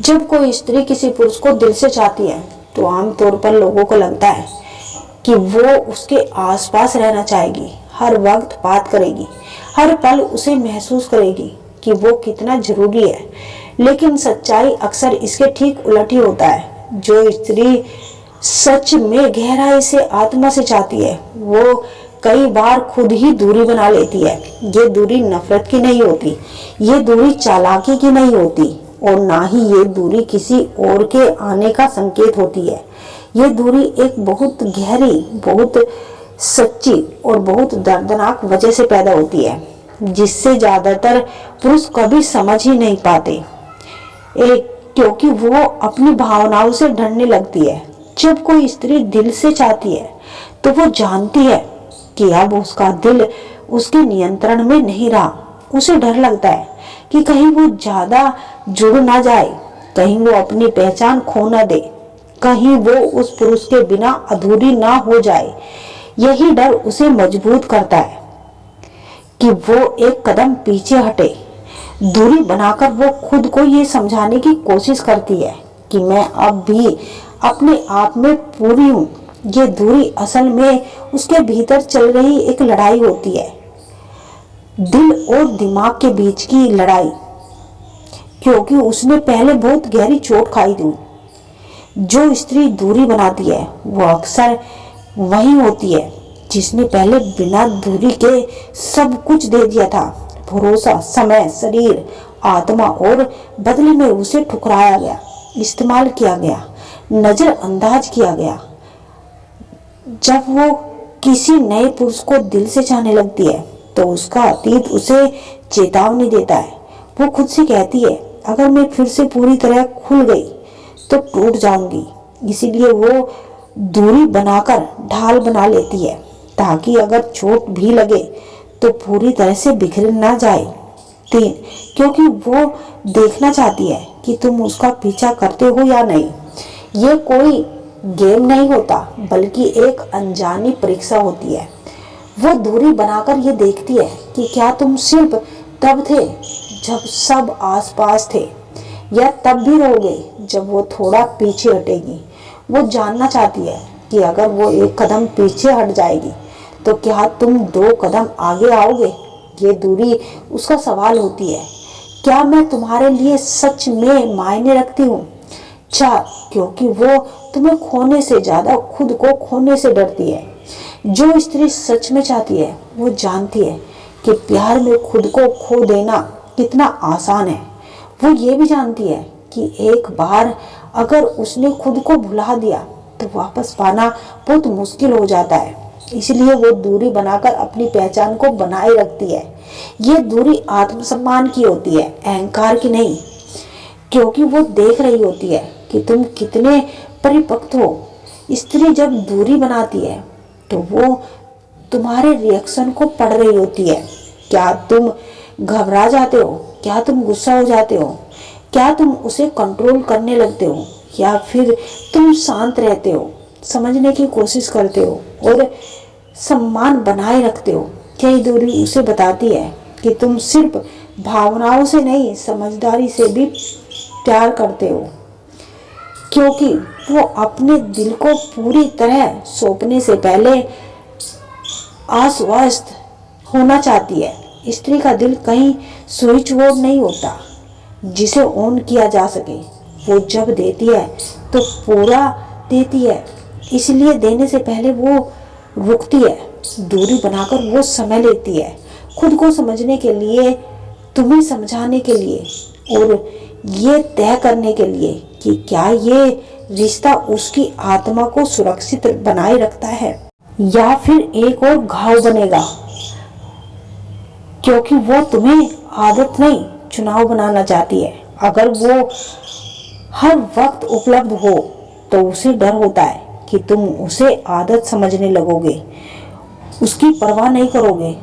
जब कोई स्त्री किसी पुरुष को दिल से चाहती है तो आमतौर पर लोगों को लगता है कि वो उसके आसपास रहना चाहेगी, हर वक्त बात करेगी, हर पल उसे महसूस करेगी कि वो कितना जरूरी है। लेकिन सच्चाई अक्सर इसके ठीक उलट ही होता है। जो स्त्री सच में गहराई से आत्मा से चाहती है वो कई बार खुद ही दूरी बना लेती है। ये दूरी नफरत की नहीं होती, ये दूरी चालाकी की नहीं होती, और ना ही ये दूरी किसी और के आने का संकेत होती है। ये दूरी एक बहुत गहरी, बहुत सच्ची और बहुत दर्दनाक वजह से पैदा होती है, जिससे ज्यादातर पुरुष कभी समझ ही नहीं पाते, क्योंकि वो अपनी भावनाओं से डरने लगती है। जब कोई स्त्री दिल से चाहती है तो वो जानती है कि अब उसका दिल उसके नियंत्रण में नहीं रहा। उसे डर लगता है कि कहीं वो ज्यादा जुड़ ना जाए, कहीं वो अपनी पहचान खो ना दे, कहीं वो उस पुरुष के बिना अधूरी ना हो जाए। यही डर उसे मजबूत करता है कि वो एक कदम पीछे हटे। दूरी बनाकर वो खुद को ये समझाने की कोशिश करती है कि मैं अब भी अपने आप में पूरी हूँ। ये दूरी असल में उसके भीतर चल रही एक लड़ाई होती है, दिल और दिमाग के बीच की लड़ाई, क्योंकि उसने पहले बहुत गहरी चोट खाई थी। जो स्त्री दूरी बनाती है वो अक्सर वही होती है जिसने पहले बिना दूरी के सब कुछ दे दिया था। भरोसा, समय, शरीर, आत्मा, और बदले में उसे ठुकराया गया, इस्तेमाल किया गया, नजरअंदाज किया गया। जब वो किसी नए पुरुष को दिल से चाहने लगती है तो उसका अतीत उसे चेतावनी देता है। वो खुद से कहती है, अगर मैं फिर से पूरी तरह खुल गई तो टूट जाऊंगी। इसीलिए वो दूरी बनाकर ढाल बना लेती है, ताकि अगर चोट भी लगे तो पूरी तरह से बिखर ना जाए। 3, क्योंकि वो देखना चाहती है कि तुम उसका पीछा करते हो या नहीं। ये कोई गेम नहीं होता, बल्कि एक अनजानी परीक्षा होती है। वो दूरी बनाकर ये देखती है कि क्या तुम सिर्फ तब थे जब सब आसपास थे, या तब भी रहोगे जब वो थोड़ा पीछे हटेगी। वो जानना चाहती है कि अगर वो एक कदम पीछे हट जाएगी तो क्या तुम 2 कदम आगे आओगे। ये दूरी उसका सवाल होती है, क्या मैं तुम्हारे लिए सच में मायने रखती हूँ। 4, क्योंकि वो तुम्हें खोने से ज्यादा खुद को खोने से डरती है। जो स्त्री सच में चाहती है वो जानती है कि प्यार में खुद को खो देना कितना आसान है। वो ये भी जानती है कि एक बार अगर उसने खुद को भुला दिया तो वापस पाना बहुत मुश्किल हो जाता है। इसलिए वो दूरी बनाकर अपनी पहचान को बनाए रखती है। ये दूरी आत्मसम्मान की होती है, अहंकार की नहीं, क्योंकि वो देख रही होती है कि तुम कितने परिपक्व हो। स्त्री जब दूरी बनाती है तो वो तुम्हारे रिएक्शन को पढ़ रही होती है। क्या तुम घबरा जाते हो, क्या तुम गुस्सा हो जाते हो, क्या तुम उसे कंट्रोल करने लगते हो, या फिर तुम शांत रहते हो, समझने की कोशिश करते हो और सम्मान बनाए रखते हो। कई दूरी उसे बताती है कि तुम सिर्फ भावनाओं से नहीं, समझदारी से भी प्यार करते हो, क्योंकि वो अपने दिल को पूरी तरह सौंपने से पहले आश्वस्त होना चाहती है। स्त्री का दिल कहीं स्विच बोर्ड नहीं होता जिसे ऑन किया जा सके। वो जब देती है तो पूरा देती है, इसलिए देने से पहले वो रुकती है। दूरी बनाकर वो समय लेती है, खुद को समझने के लिए, तुम्हें समझाने के लिए, और ये तय करने के लिए कि क्या ये रिश्ता उसकी आत्मा को सुरक्षित बनाए रखता है या फिर एक और घाव बनेगा। क्योंकि वो तुम्हें आदत नहीं, चुनाव बनाना चाहती है। अगर वो हर वक्त उपलब्ध हो तो उसे डर होता है कि तुम उसे आदत समझने लगोगे, उसकी परवाह नहीं करोगे।